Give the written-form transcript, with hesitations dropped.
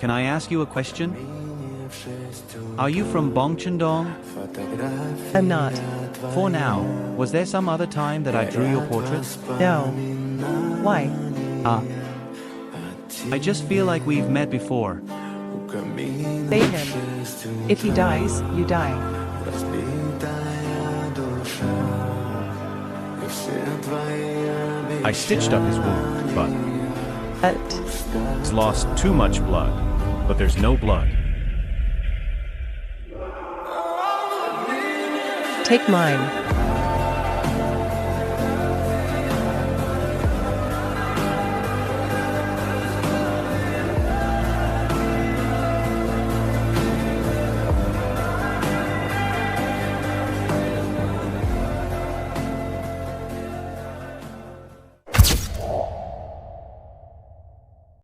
Can I ask you a question? Are you from Bongchendong? I'm not. For now, was there some other time that I drew your portrait? No. Why? I just feel like we've met before. Save him. If he dies, you die. I stitched up his wound, but he's lost too much blood. But there's no blood. Take mine.